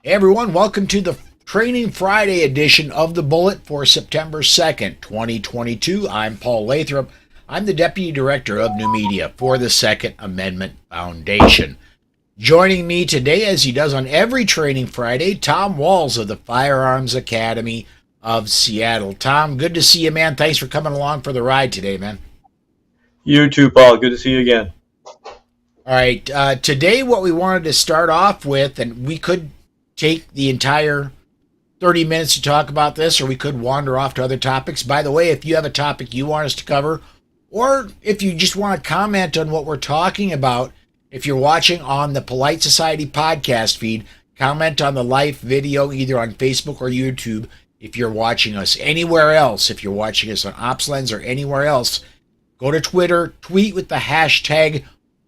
Hey everyone, welcome to the Training Friday edition of The Bullet for September 2nd, 2022. I'm Paul Lathrop. I'm the Deputy Director of New Media for the Second Amendment Foundation. Joining me today, as he does on every Training Friday, Tom Walls of the Firearms Academy of Seattle. Tom, good to see you, man. Thanks for coming along for the ride today, man. You too, Paul. Good to see you again. All right, today what we wanted to start off with, and we could take the entire 30 minutes to talk about this, or we could wander off to other topics. By the way, if you have a topic you want us to cover, or if you just want to comment on what we're talking about, if you're watching on the Polite Society podcast feed, comment on the live video either on Facebook or YouTube. If you're watching us anywhere else, if you're watching us on OpsLens or anywhere else, go to Twitter, tweet with the hashtag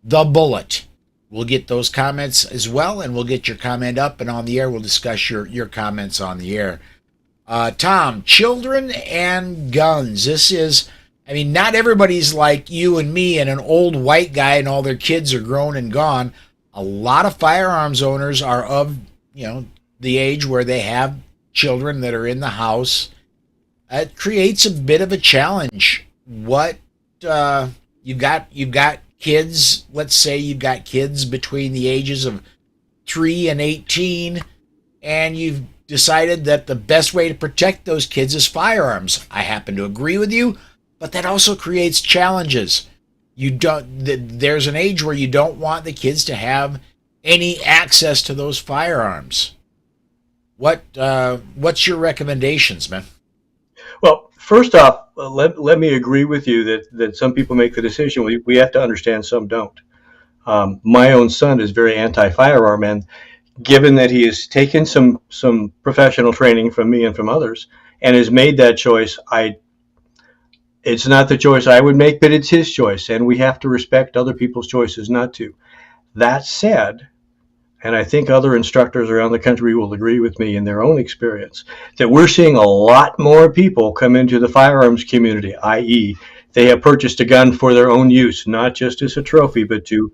#TheBullet. We'll get those comments as well, and we'll get your comment up and on the air. We'll discuss your comments on the air. Tom, children and guns. This is, not everybody's like you and me and an old white guy and all their kids are grown and gone. A lot of firearms owners are of, the age where they have children that are in the house. It creates a bit of a challenge. What, you've got kids, let's say you've got kids between the ages of 3 and 18, and you've decided that the best way to protect those kids is firearms. I happen to agree with you, but that also creates challenges. There's an age where you don't want the kids to have any access to those firearms. What's your recommendations, man? Well, first off, let me agree with you that some people make the decision. We have to understand some don't. My own son is very anti-firearm, and given that he has taken some professional training from me and from others and has made that choice, it's not the choice I would make, but it's his choice, and we have to respect other people's choices not to. That said, and I think other instructors around the country will agree with me in their own experience, that we're seeing a lot more people come into the firearms community, i.e., they have purchased a gun for their own use, not just as a trophy, but to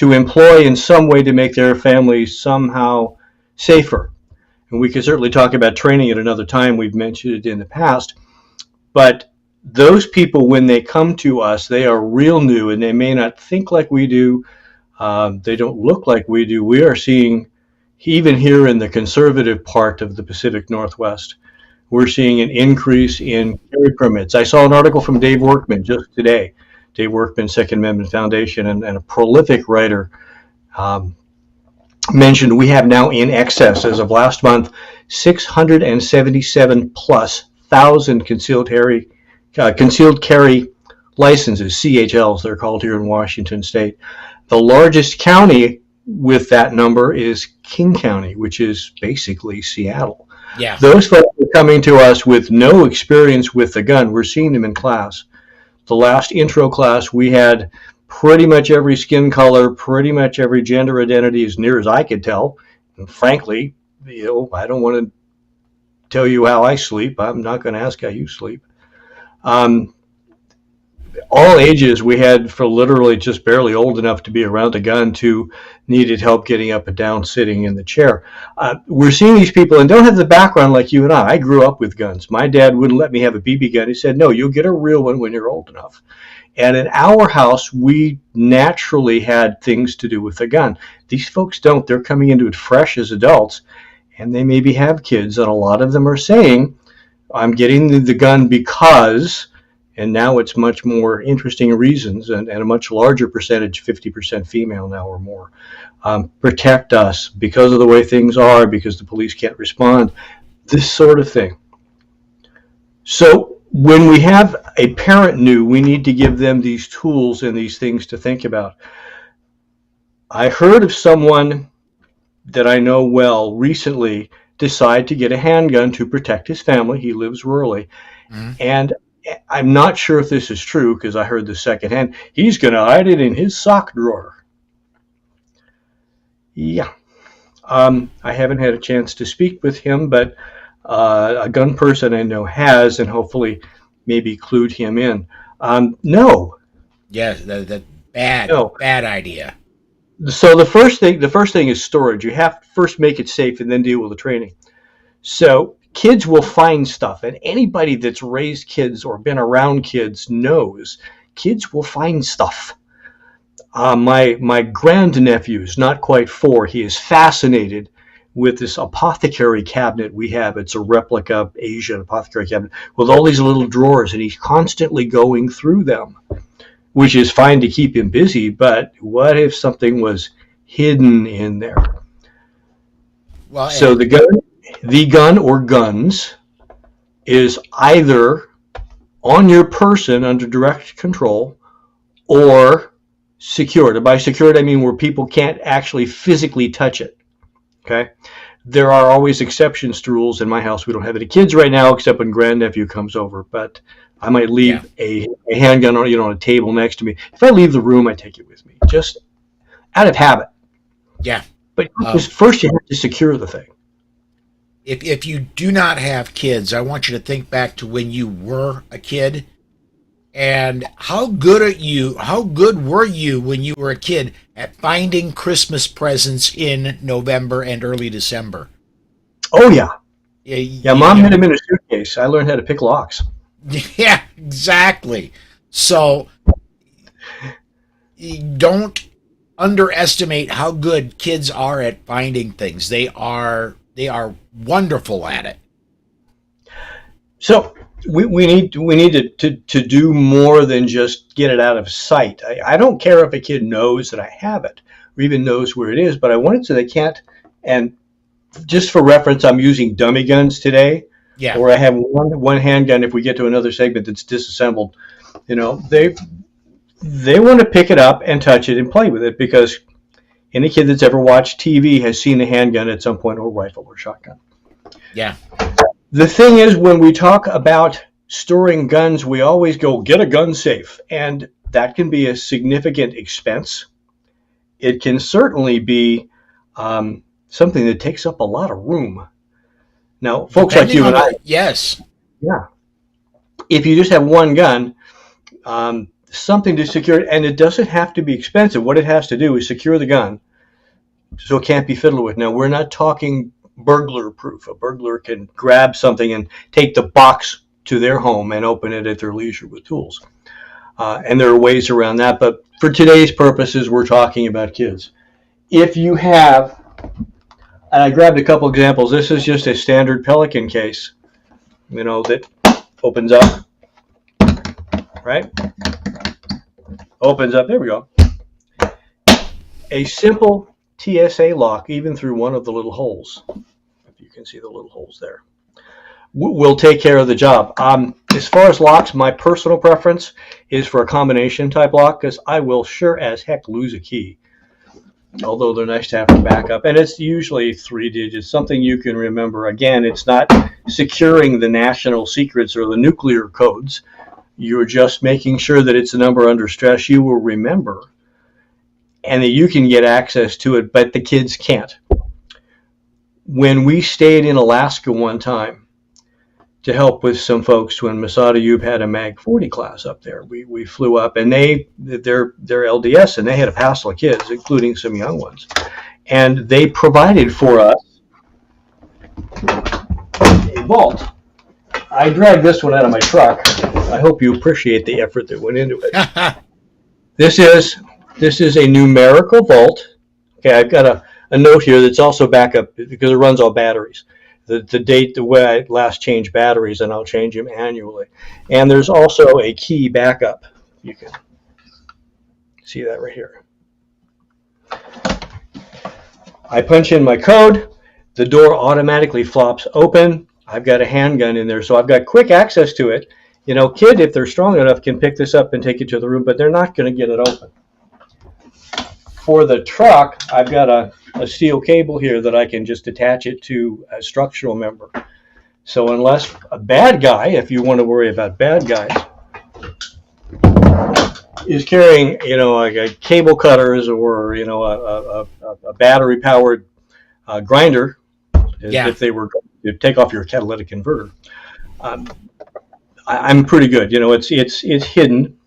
employ in some way to make their families somehow safer. And we can certainly talk about training at another time. We've mentioned it in the past. But those people, when they come to us, they are real new, and they may not think like we do. They don't look like we do. We are seeing, even here in the conservative part of the Pacific Northwest, we're seeing an increase in carry permits. I saw an article from Dave Workman just today. Dave Workman, Second Amendment Foundation, and a prolific writer, mentioned we have now in excess, as of last month, 677 plus thousand concealed carry licenses, CHLs they're called here in Washington State. The largest county with that number is King County, which is basically Seattle. Yeah. Those folks are coming to us with no experience with the gun. We're seeing them in class. The last intro class, we had pretty much every skin color, pretty much every gender identity, as near as I could tell. And frankly, I don't want to tell you how I sleep. I'm not going to ask how you sleep. All ages we had, for literally just barely old enough to be around a gun to needed help getting up and down, sitting in the chair. We're seeing these people and don't have the background like you and I. I grew up with guns. My dad wouldn't let me have a BB gun. He said, no, you'll get a real one when you're old enough. And in our house, we naturally had things to do with the gun. These folks don't. They're coming into it fresh as adults, and they maybe have kids. And a lot of them are saying, I'm getting the gun because... And now it's much more interesting reasons, and a much larger percentage, 50% female now or more, protect us because of the way things are, because the police can't respond, this sort of thing. So when we have a parent new, we need to give them these tools and these things to think about. I heard of someone that I know well recently decide to get a handgun to protect his family. He lives rurally. Mm-hmm. And I'm not sure if this is true because I heard this secondhand. He's going to hide it in his sock drawer. Yeah. I haven't had a chance to speak with him, but a gun person I know has, and hopefully maybe clued him in. No. Yeah, that bad idea. So the first thing is storage. You have to first make it safe and then deal with the training. So kids will find stuff, and anybody that's raised kids or been around kids knows kids will find stuff. My grandnephew is not quite 4. He is fascinated with this apothecary cabinet we have. It's a replica Asian apothecary cabinet with all these little drawers, and he's constantly going through them, which is fine to keep him busy. But what if something was hidden in there? Well, So the gun or guns is either on your person under direct control or secured. And by secured, I mean where people can't actually physically touch it. Okay. There are always exceptions to rules in my house. We don't have any kids right now, except when grandnephew comes over. But I might leave a handgun on a table next to me. If I leave the room, I take it with me, just out of habit. Yeah. But first, you have to secure the thing. If you do not have kids, I want you to think back to when you were a kid, and how good were you when you were a kid at finding Christmas presents in November and early December? Oh yeah. Yeah, Mom had them in a suitcase. I learned how to pick locks. Yeah, exactly. So don't underestimate how good kids are at finding things. They are wonderful at it. So we need to do more than just get it out of sight. I don't care if a kid knows that I have it or even knows where it is, but I want it so they can't. And just for reference, I'm using dummy guns today. Yeah. Or I have one handgun. If we get to another segment that's disassembled, they want to pick it up and touch it and play with it, because any kid that's ever watched TV has seen a handgun at some point, or rifle or shotgun. Yeah. The thing is, when we talk about storing guns, we always go, get a gun safe. And that can be a significant expense. It can certainly be something that takes up a lot of room. Now, folks like you and I, yes. Yeah. If you just have one gun, something to secure it, and it doesn't have to be expensive. What it has to do is secure the gun so it can't be fiddled with. Now, we're not talking burglar proof. A burglar can grab something and take the box to their home and open it at their leisure with tools. And there are ways around that. But for today's purposes, we're talking about kids. If you have, and I grabbed a couple examples. This is just a standard Pelican case, that opens up, right? Opens up. There we go. A simple TSA lock, even through one of the little holes, if you can see the little holes there, will take care of the job. As far as locks, my personal preference is for a combination type lock, because I will sure as heck lose a key. Although they're nice to have for backup. And it's usually 3 digits, something you can remember. Again, it's not securing the national secrets or the nuclear codes. You're just making sure that it's a number under stress you will remember, and that you can get access to it, but the kids can't. When we stayed in Alaska one time to help with some folks when Masada Yub had a Mag 40 class up there, we flew up, and they're LDS, and they had a passel of kids, including some young ones, and they provided for us a vault. I dragged this one out of my truck. I hope you appreciate the effort that went into it. This is a numerical vault. Okay, I've got a note here that's also backup because it runs on batteries. The date, the way I last changed batteries, and I'll change them annually. And there's also a key backup. You can see that right here. I punch in my code. The door automatically flops open. I've got a handgun in there, so I've got quick access to it. Kid, if they're strong enough, can pick this up and take it to the room, but they're not going to get it open. For the truck, I've got a steel cable here that I can just attach it to a structural member. So unless a bad guy, if you want to worry about bad guys, is carrying, like a cable cutters or, a battery-powered grinder, if they were to take off your catalytic converter, I'm pretty good. It's hidden.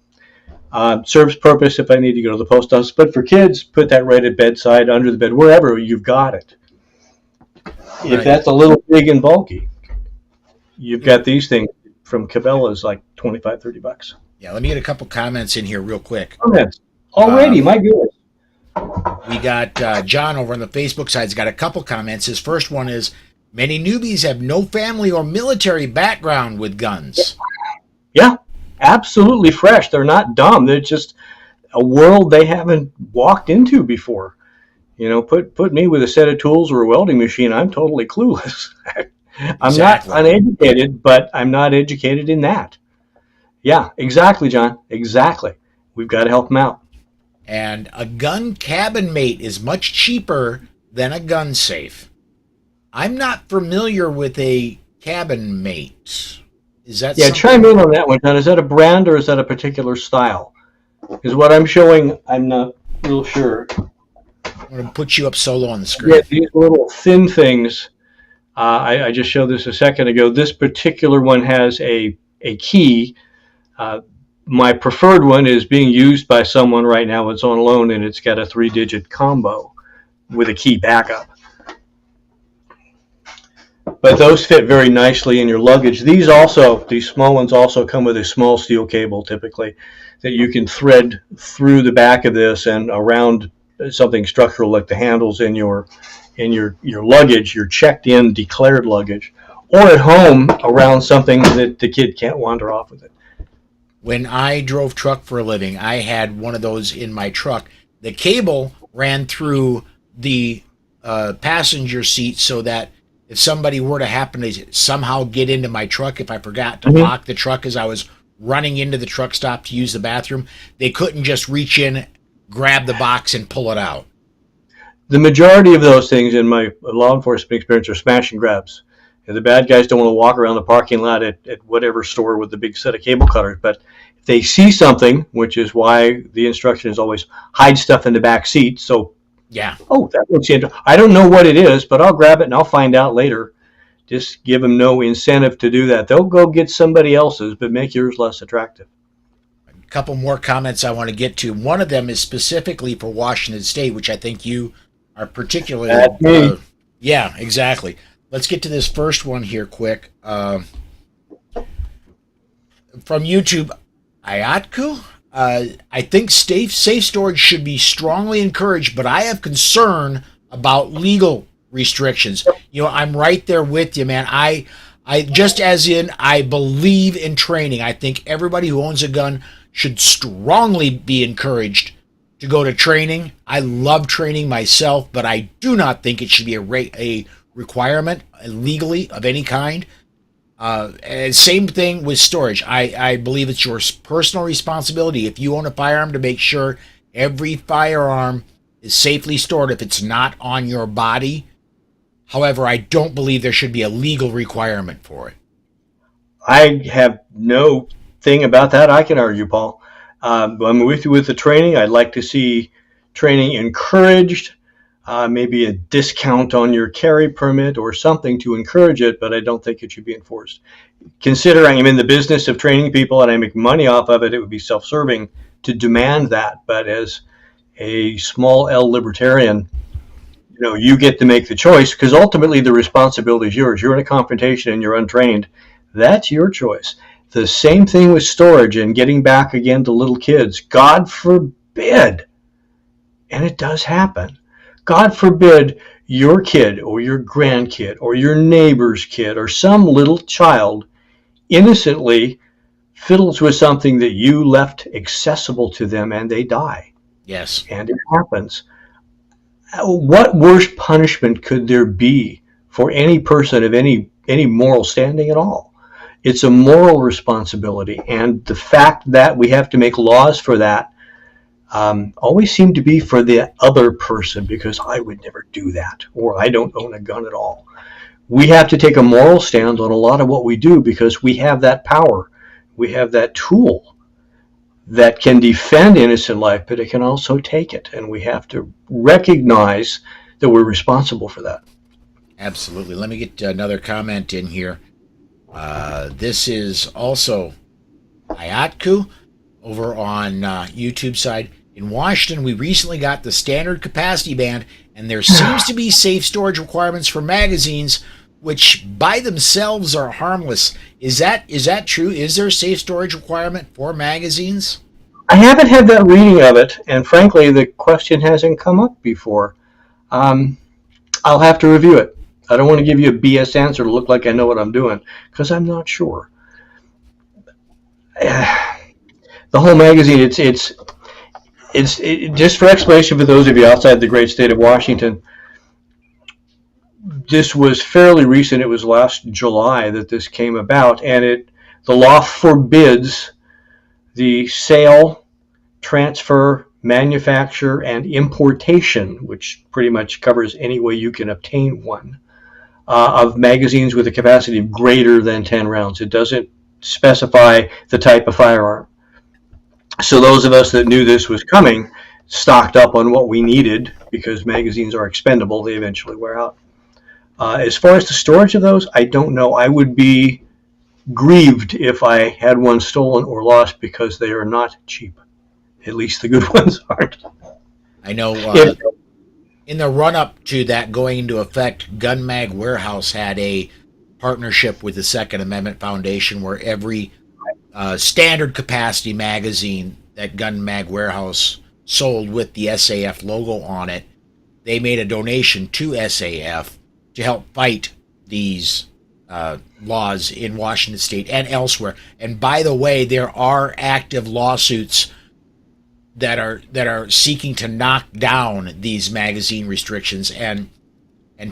Serves purpose if I need to go to the post office. But for kids, put that right at bedside, under the bed, wherever you've got it. Right. If that's a little big and bulky, you've got these things from Cabela's like $25-$30. Yeah, let me get a couple comments in here real quick. Comments already, my goodness. We got John over on the Facebook side. He's got a couple comments. His first one is, many newbies have no family or military background with guns. Yeah, absolutely fresh. They're not dumb. They're just a world they haven't walked into before. You know, put me with a set of tools or a welding machine, I'm totally clueless. I'm not uneducated, but I'm not educated in that. Yeah, exactly, John. Exactly. We've got to help them out. And a gun cabin mate is much cheaper than a gun safe. I'm not familiar with a cabin mate. Is that Yeah, chime in on that one, John. Is that a brand or is that a particular style? Because what I'm showing, I'm not real sure. I'm going to put you up solo on the screen. Yeah, these little thin things. I just showed this a second ago. This particular one has a key. My preferred one is being used by someone right now. It's on loan, and it's got a 3-digit combo with a key backup. But those fit very nicely in your luggage. These small ones also come with a small steel cable, typically, that you can thread through the back of this and around something structural like the handles in your luggage, your checked-in, declared luggage, or at home around something that the kid can't wander off with it. When I drove truck for a living, I had one of those in my truck. The cable ran through the passenger seat so that if somebody were to happen to somehow get into my truck, if I forgot to lock the truck as I was running into the truck stop to use the bathroom, they couldn't just reach in, grab the box, and pull it out. The majority of those things in my law enforcement experience are smash and grabs. And the bad guys don't want to walk around the parking lot at whatever store with the big set of cable cutters. But if they see something, which is why the instruction is always hide stuff in the back seat. So, yeah. Oh, that looks interesting. I don't know what it is, but I'll grab it and I'll find out later. Just give them no incentive to do that. They'll go get somebody else's, but make yours less attractive. A couple more comments I want to get to. One of them is specifically for Washington State, which I think you are particularly. Yeah, exactly. Let's get to this first one here quick. From YouTube, Ayatku. I think safe storage should be strongly encouraged, but I have concern about legal restrictions. You know, I'm right there with you, man. I just as in I believe in training. I think everybody who owns a gun should strongly be encouraged to go to training. I love training myself, but I do not think it should be a requirement legally of any kind. Same thing with storage. I believe it's your personal responsibility if you own a firearm to make sure every firearm is safely stored if it's not on your body. However, I don't believe there should be a legal requirement for it. I have no thing about that I can argue, Paul. I'm with you with the training. I'd like to see training encouraged, maybe a discount on your carry permit or something to encourage it, but I don't think it should be enforced. Considering I'm in the business of training people and I make money off of it, it would be self-serving to demand that. But as a small L libertarian, you know, you get to make the choice because ultimately the responsibility is yours. You're in a confrontation and you're untrained. That's your choice. The same thing with storage and getting back again to little kids. God forbid, and it does happen, God forbid your kid or your grandkid or your neighbor's kid or some little child innocently fiddles with something that you left accessible to them and they die. Yes. And it happens. What worse punishment could there be for any person of any moral standing at all? It's a moral responsibility, and the fact that we have to make laws for that always seem to be for the other person because I would never do that, or I don't own a gun at all. We have to take a moral stand on a lot of what we do because we have that power. We have that tool that can defend innocent life, but it can also take it, and we have to recognize that we're responsible for that. Absolutely. Let me get another comment in here. This is also Ayatku. over on YouTube side. In Washington, we recently got the standard capacity band, and there seems to be safe storage requirements for magazines, which by themselves are harmless. Is that true? Is there a safe storage requirement for magazines? I haven't had that reading of it, and frankly, the question hasn't come up before. Um, I'll have to review it. I don't want to give you a BS answer to look like I know what I'm doing, because I'm not sure. The whole magazine, just for explanation for those of you outside the great state of Washington. This was fairly recent. It was last July that this came about, and the law forbids the sale, transfer, manufacture, and importation, which pretty much covers any way you can obtain one, of magazines with a capacity of greater than 10 rounds. It doesn't specify the type of firearm. So those of us that knew this was coming stocked up on what we needed, because magazines are expendable. They eventually wear out. As far as the storage of those, I don't know. I would be grieved if I had one stolen or lost, because they are not cheap. At least the good ones aren't. I know in the run-up to that going into effect, Gun Mag Warehouse had a partnership with the Second Amendment Foundation where every standard capacity magazine that Gun Mag Warehouse sold with the SAF logo on it, they made a donation to SAF to help fight these laws in Washington State and elsewhere. And by the way, there are active lawsuits that are seeking to knock down these magazine restrictions. And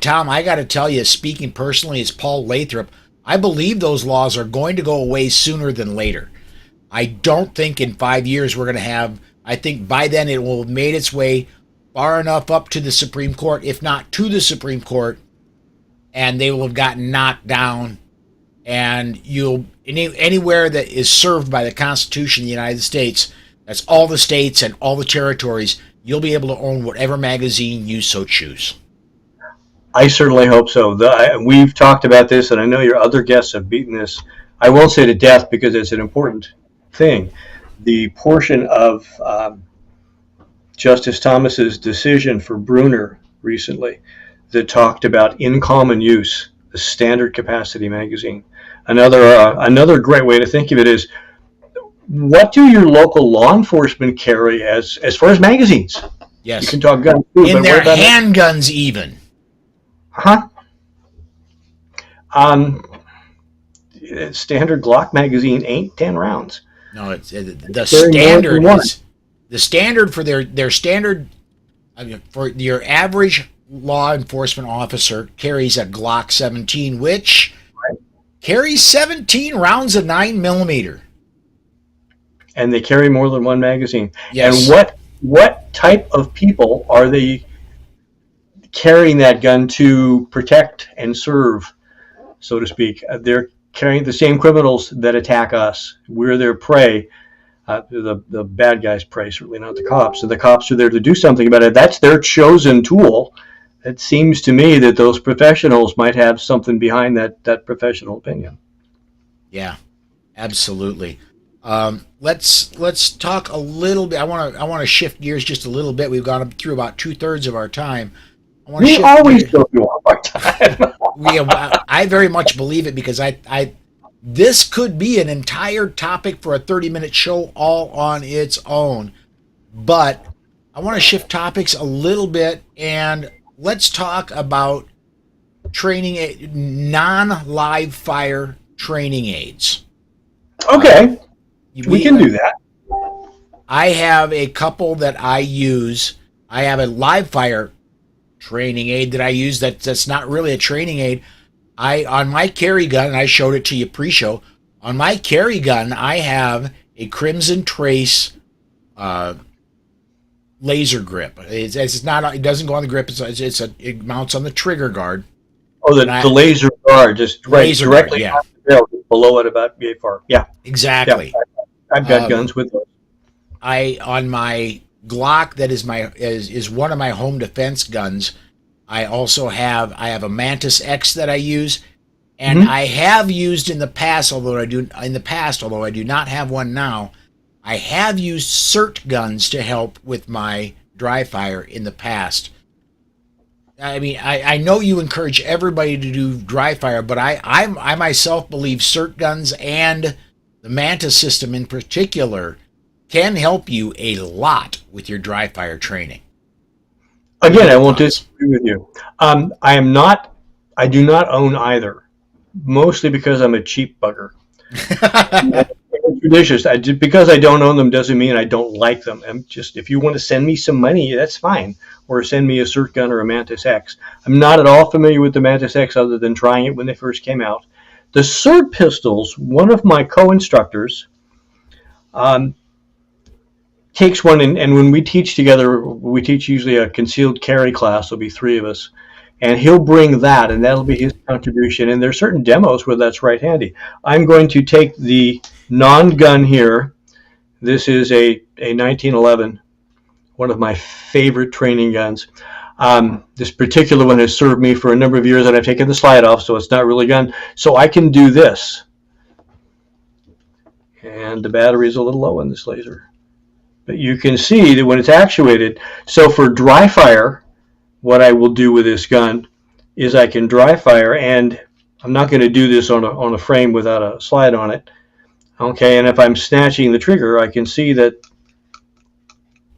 Tom, I got to tell you, speaking personally as Paul Lathrop, I believe those laws are going to go away sooner than later. I don't think in 5 years we're going to have. I think by then it will have made its way far enough up to the Supreme Court, if not to the Supreme Court, and they will have gotten knocked down. And anywhere that is served by the Constitution of the United States, that's all the states and all the territories, you'll be able to own whatever magazine you so choose. I certainly hope so. We've talked about this, and I know your other guests have beaten this. I won't say to death, because it's an important thing. The portion of Justice Thomas's decision for Bruner recently that talked about in common use, the standard capacity magazine. Another great way to think of it is, what do your local law enforcement carry as far as magazines? Yes. You can talk guns too. In their handguns even. Huh? Standard Glock magazine ain't 10 rounds. No, it's the standard. The standard for their standard, for your average law enforcement officer carries a Glock 17, which carries 17 rounds of 9mm. And they carry more than one magazine. Yes. And what type of people are they carrying that gun to protect and serve, so to speak? They're carrying the same criminals that attack us. We're their prey. The bad guys' prey, certainly not the cops. So the cops are there to do something about it. That's their chosen tool. It seems to me that those professionals might have something behind that professional opinion. Yeah, absolutely. Let's talk a little bit. I want to shift gears just a little bit. We've gone through about 2/3 of our time. We always go through all our time. I very much believe it, because this could be an entire topic for a 30-minute show all on its own. But I want to shift topics a little bit, and let's talk about non-live fire training aids. Okay. We can do that. I have a couple that I use. I have a live fire training aid that I use that's not really a training aid. On my carry gun, and I showed it to you pre-show, on my carry gun I have a Crimson Trace laser grip. It's not, it doesn't go on the grip, it mounts on the trigger guard. Oh, the laser guard, just laser directly guard, yeah. Below it about yay far. Yeah. Exactly. Yeah. I've got guns with those. On my Glock, that is one of my home defense guns. I have a Mantis X that I use, and I have used in the past, although I do not have one now, I have used cert guns to help with my dry fire in the past. I mean, I know you encourage everybody to do dry fire, but I myself believe cert guns and the Mantis system in particular can help you a lot with your dry fire training. What are Again, I your won't thoughts? disagree with you. I am not. I do not own either, mostly because I'm a cheap bugger. Traditions. Because I don't own them doesn't mean I don't like them. I'm just, if you want to send me some money, that's fine. Or send me a Cert gun or a Mantis X. I'm not at all familiar with the Mantis X other than trying it when they first came out. The Cert pistols, one of my co-instructors um, takes one, and when we teach together, we teach usually a concealed carry class. There'll be three of us. And he'll bring that, and that'll be his contribution. And there's certain demos where that's right handy. I'm going to take the non-gun here. This is a 1911, one of my favorite training guns. This particular one has served me for a number of years, and I've taken the slide off, so it's not really a gun. So I can do this. And the battery is a little low on this laser. But you can see that when it's actuated, so for dry fire, what I will do with this gun is I can dry fire, and I'm not going to do this on a frame without a slide on it. Okay, and if I'm snatching the trigger, I can see that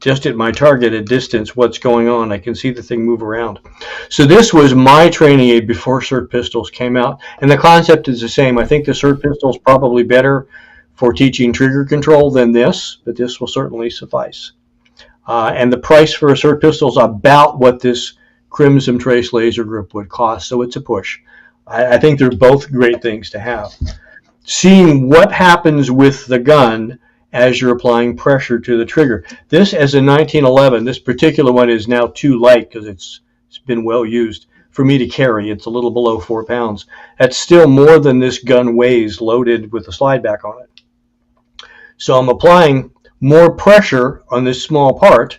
just at my targeted distance, what's going on. I can see the thing move around. So this was my training aid before Cert pistols came out, and the concept is the same. I think the Cert pistol is probably better for teaching trigger control than this, but this will certainly suffice. And the price for a Cert pistol is about what this Crimson Trace laser grip would cost, so it's a push. I think they're both great things to have. Seeing what happens with the gun as you're applying pressure to the trigger. This, as a 1911, this particular one is now too light because it's been well used for me to carry. It's a little below 4 pounds. That's still more than this gun weighs loaded with the slide back on it. So I'm applying more pressure on this small part,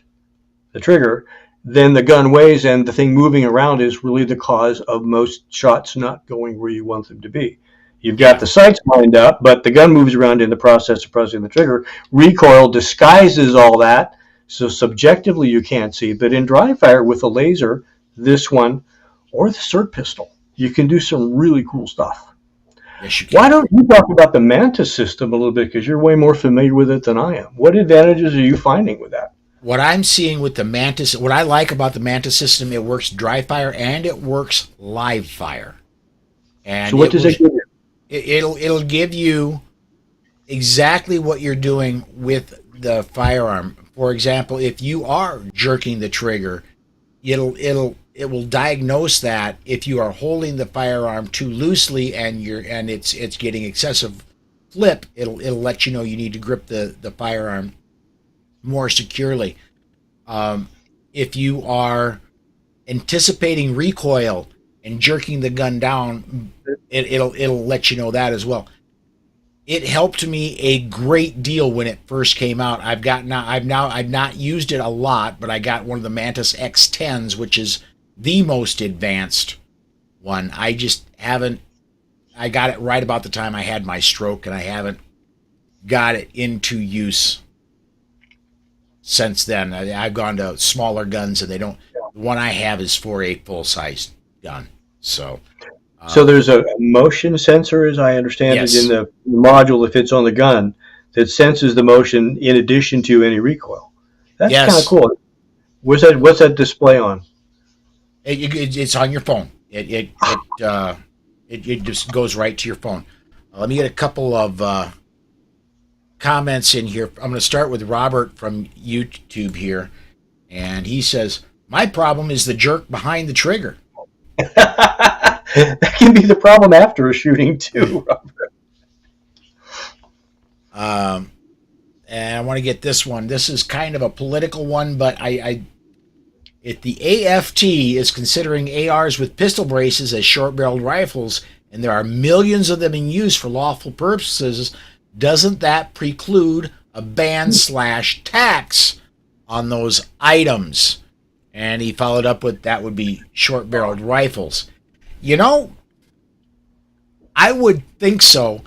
the trigger, than the gun weighs, and the thing moving around is really the cause of most shots not going where you want them to be. You've got the sights lined up, but the gun moves around in the process of pressing the trigger. Recoil disguises all that, so subjectively you can't see. But in dry fire with a laser, this one, or the Cert pistol, you can do some really cool stuff. Yes, you can. Why don't you talk about the Mantis system a little bit, because you're way more familiar with it than I am. What advantages are you finding with that? What I'm seeing with the Mantis, what I like about the Mantis system, it works dry fire and it works live fire. And So what does it give you? it'll give you exactly what you're doing with the firearm. For example, if you are jerking the trigger, it will diagnose that if you are holding the firearm too loosely and it's getting excessive flip, it'll let you know you need to grip the firearm more securely. If you are anticipating recoil and jerking the gun down, it'll let you know that as well. It helped me a great deal when it first came out. I've not used it a lot, but I got one of the Mantis X10s, which is the most advanced one. I just haven't. I got it right about the time I had my stroke, and I haven't got it into use since then. I've gone to smaller guns, and they don't. The one I have is for a full size gun. So. So there's a motion sensor, as I understand it, Yes. in the module that fits on the gun that senses the motion in addition to any recoil. That's Yes. kind of cool. What's that display on? It's on your phone. It just goes right to your phone. Let me get a couple of comments in here. I'm going to start with Robert from YouTube here, and he says, "My problem is the jerk behind the trigger." That can be the problem after a shooting too, Robert. And I want to get this one. This is kind of a political one, but if the AFT is considering ARs with pistol braces as short-barreled rifles, and there are millions of them in use for lawful purposes, doesn't that preclude a ban/tax on those items? And he followed up with that would be short-barreled rifles. You know, I would think so.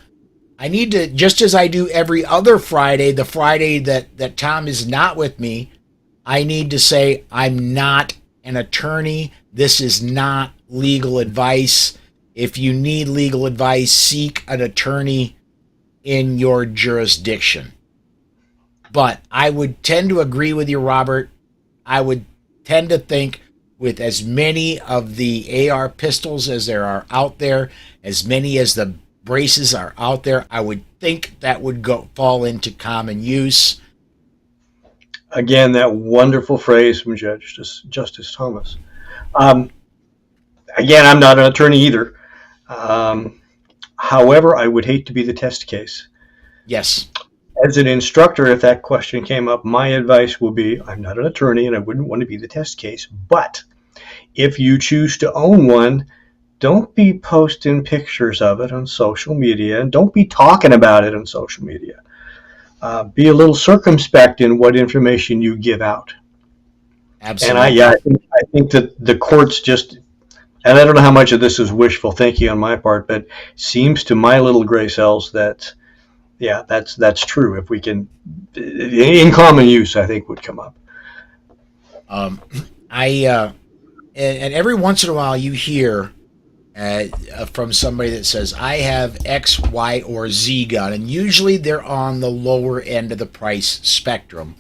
I need to, just as I do every other Friday, the Friday that Tom is not with me, I need to say, I'm not an attorney. This is not legal advice. If you need legal advice, seek an attorney in your jurisdiction. But I would tend to agree with you, Robert. I would tend to think with as many of the AR pistols as there are out there, as many as the braces are out there, I would think that would fall into common use. Again, that wonderful phrase from Justice Thomas. Um, Again, I'm not an attorney either. However, I would hate to be the test case. Yes. As an instructor, if that question came up, my advice will be, I'm not an attorney and I wouldn't want to be the test case, but if you choose to own one, don't be posting pictures of it on social media, and don't be talking about it on social media. Be a little circumspect in what information you give out. Absolutely. And I think that the courts just, and I don't know how much of this is wishful thinking on my part, but it seems to my little gray cells that, yeah, that's true. If we can, in common use, I think would come up. Um, and every once in a while you hear from somebody that says, I have X, Y, or Z gun, and usually they're on the lower end of the price spectrum.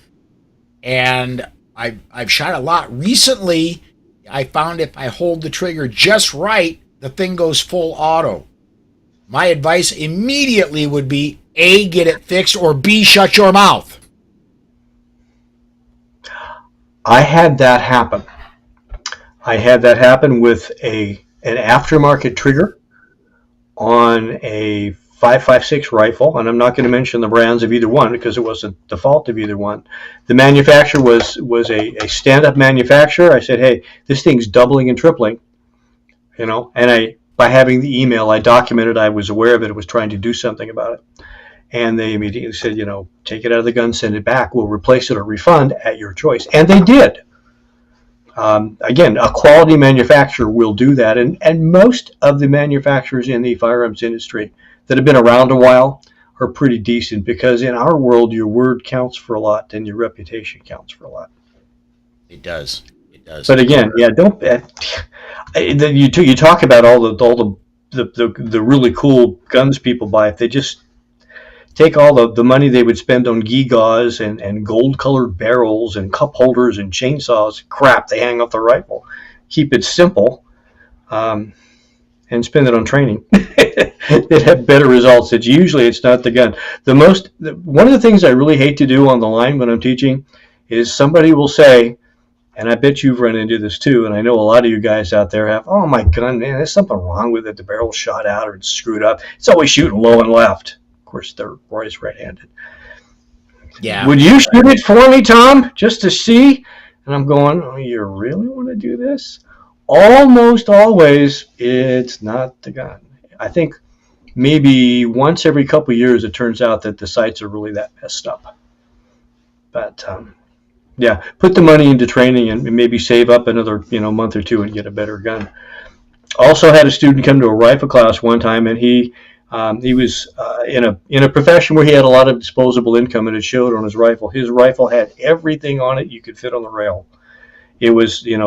And I've shot a lot. Recently, I found if I hold the trigger just right, the thing goes full auto. My advice immediately would be A, get it fixed, or B, shut your mouth. I had that happen. I had that happen with an aftermarket trigger on a 5.56 rifle, and I'm not going to mention the brands of either one because it wasn't the fault of either one. The manufacturer was a stand-up manufacturer. I said, hey, this thing's doubling and tripling, and by having the email, I documented I was aware of it, was trying to do something about it. And they immediately said, take it out of the gun, send it back. We'll replace it or refund at your choice. And they did. Again, a quality manufacturer will do that. And most of the manufacturers in the firearms industry that have been around a while are pretty decent, because in our world, your word counts for a lot and your reputation counts for a lot. It does. It does. But again, yeah, don't. You talk about all the really cool guns people buy. If they just take all the money they would spend on gewgaws and gold-colored barrels and cup holders and chainsaws, crap, they hang off the rifle. Keep it simple, and spend it on training. They'd have better results. It's not the gun. One of the things I really hate to do on the line when I'm teaching is somebody will say, and I bet you've run into this too, and I know a lot of you guys out there have, oh, my gun, man, there's something wrong with it. The barrel's shot out or it's screwed up. It's always shooting low and left. Of course, they're always right-handed. Yeah. Would you shoot it for me, Tom, just to see? And I'm going, oh, you really want to do this? Almost always, it's not the gun. I think maybe once every couple of years, it turns out that the sights are really that messed up. But yeah, put the money into training and maybe save up another month or two and get a better gun. Also had a student come to a rifle class one time, and he was in a profession where he had a lot of disposable income, and it showed on his rifle. His rifle had everything on it you could fit on the rail. It was, it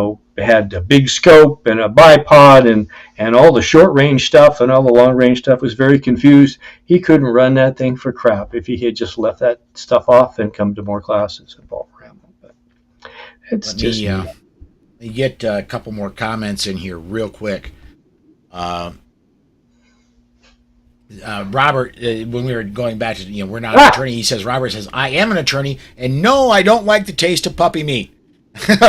had a big scope and a bipod and all the short range stuff and all the long range stuff. Was very confused. He couldn't run that thing for crap if he had just left that stuff off and come to more classes and ball for him. But it's Let just me get a couple more comments in here real quick. Robert, when we were going back to, we're not an attorney, he says, Robert says, I am an attorney, and no, I don't like the taste of puppy meat.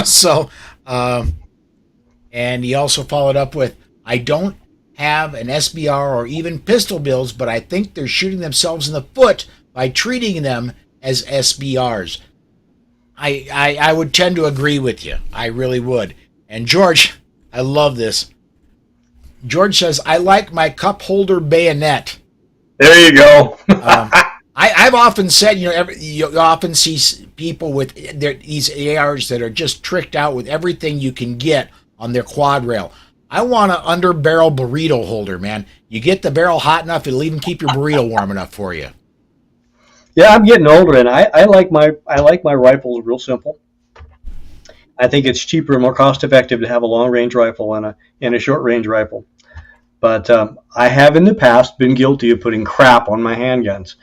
So, and he also followed up with, I don't have an SBR or even pistol bills, but I think they're shooting themselves in the foot by treating them as SBRs. I would tend to agree with you. I really would. And George, I love this. George says, I like my cup holder bayonet. There you go. I've often said, you often see people with these ARs that are just tricked out with everything you can get on their quad rail. I want an under barrel burrito holder, man. You get the barrel hot enough, it'll even keep your burrito warm enough for you. Yeah, I'm getting older, and I like my rifles real simple. I think it's cheaper and more cost effective to have a long range rifle and a short range rifle. But I have in the past been guilty of putting crap on my handguns,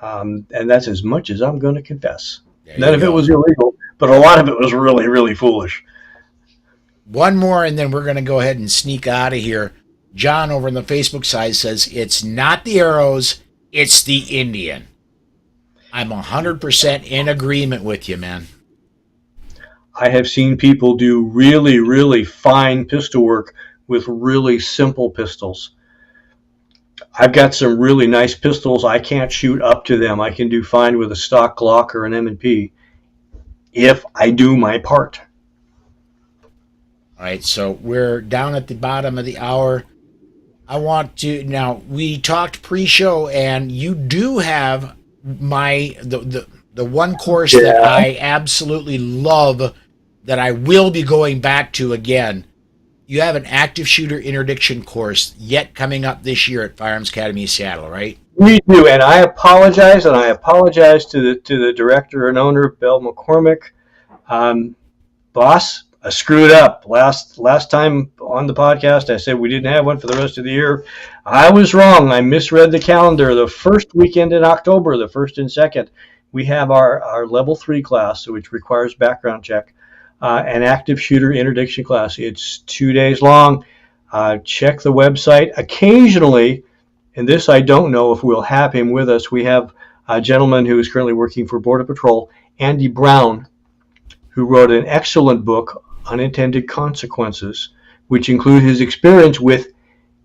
and that's as much as I'm going to confess. None of it was illegal, but a lot of it was really, really foolish. One more, and then we're going to go ahead and sneak out of here. John over on the Facebook side says, it's not the arrows, it's the Indian. I'm 100% in agreement with you, man. I have seen people do really, really fine pistol work with really simple pistols. I've got some really nice pistols. I can't shoot up to them. I can do fine with a stock Glock or an M&P if I do my part. All right, so we're down at the bottom of the hour. I want to now. We talked pre-show, and you do have the one course that I absolutely love that I will be going back to again. You have an active shooter interdiction course yet coming up this year at Firearms Academy of Seattle, right? We do, and I apologize, to the director and owner, Bill McCormick. Boss, I screwed up. Last time on the podcast, I said we didn't have one for the rest of the year. I was wrong. I misread the calendar. The first weekend in October, the 1st and 2nd, we have our level 3 class, which requires background check, an active shooter interdiction class. It's 2 days long. Check the website. Occasionally, and this I don't know if we'll have him with us, we have a gentleman who is currently working for Border Patrol, Andy Brown, who wrote an excellent book, Unintended Consequences, which include his experience with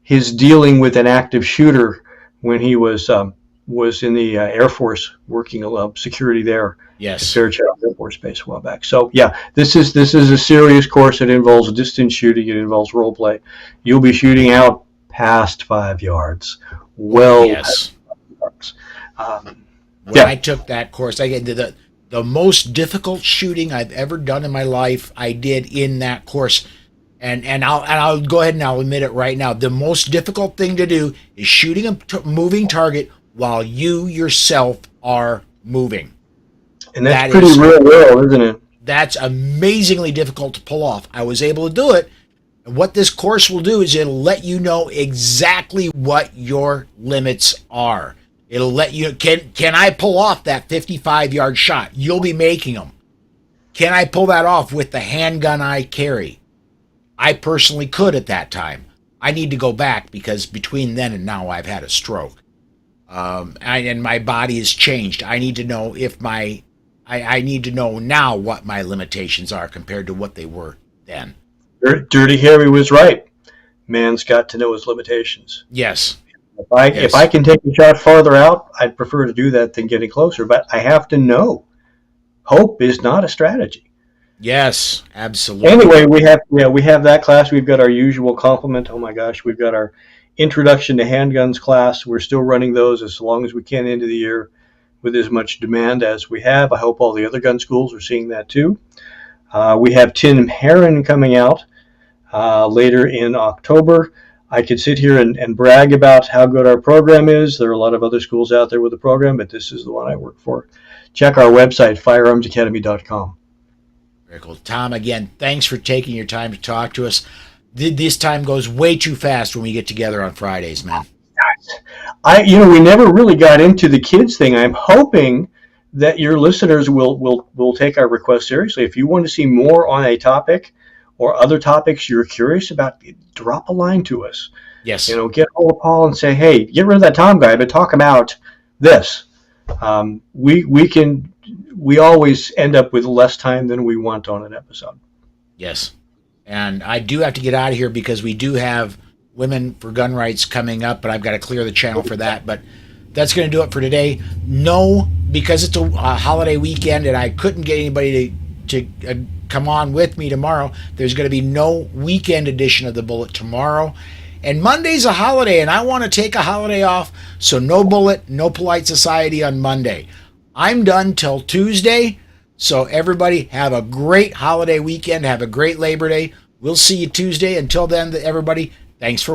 his dealing with an active shooter when he was in the Air Force working security there. Yes. At Fairchild Air Force Base a while back. So yeah, this is a serious course. It involves distance shooting. It involves role play. You'll be shooting out past 5 yards. Well, yes. When I took that course, I did the most difficult shooting I've ever done in my life. I did in that course, and I'll go ahead and I'll admit it right now. The most difficult thing to do is shooting a moving target while you yourself are moving. And that's pretty real world, isn't it? That's amazingly difficult to pull off. I was able to do it. And what this course will do is it'll let you know exactly what your limits are. It'll let you, can I pull off that 55-yard shot? You'll be making them. Can I pull that off with the handgun I carry? I personally could at that time. I need to go back because between then and now I've had a stroke. And my body has changed. I need to know I need to know now what my limitations are compared to what they were then. Dirty Harry was right. Man's got to know his limitations. Yes. If I can take a shot farther out, I'd prefer to do that than getting closer. But I have to know. Hope is not a strategy. Yes, absolutely. Anyway, we have that class. We've got our usual complement. Oh my gosh, we've got our Introduction to Handguns class. We're still running those as long as we can into the year with as much demand as we have. I hope all the other gun schools are seeing that too. We have Tim Herron coming out later in October. I could sit here and brag about how good our program is. There are a lot of other schools out there with a program, but this is the one I work for. Check our website, firearmsacademy.com. Very cool. Tom, again, thanks for taking your time to talk to us. This time goes way too fast when we get together on Fridays, man. We never really got into the kids thing. I'm hoping that your listeners will take our request seriously. If you want to see more on a topic or other topics you're curious about, drop a line to us. Yes. Get hold of Paul and say, hey, get rid of that Tom guy, but talk about this. We always end up with less time than we want on an episode. Yes. And I do have to get out of here because we do have Women for Gun Rights coming up, but I've got to clear the channel for that. But that's going to do it for today. No, because it's a holiday weekend and I couldn't get anybody to come on with me tomorrow, there's going to be no weekend edition of The Bullet tomorrow. And Monday's a holiday, and I want to take a holiday off, so no Bullet, no Polite Society on Monday. I'm done till Tuesday, so everybody have a great holiday weekend. Have a great Labor Day. We'll see you Tuesday. Until then, everybody, thanks for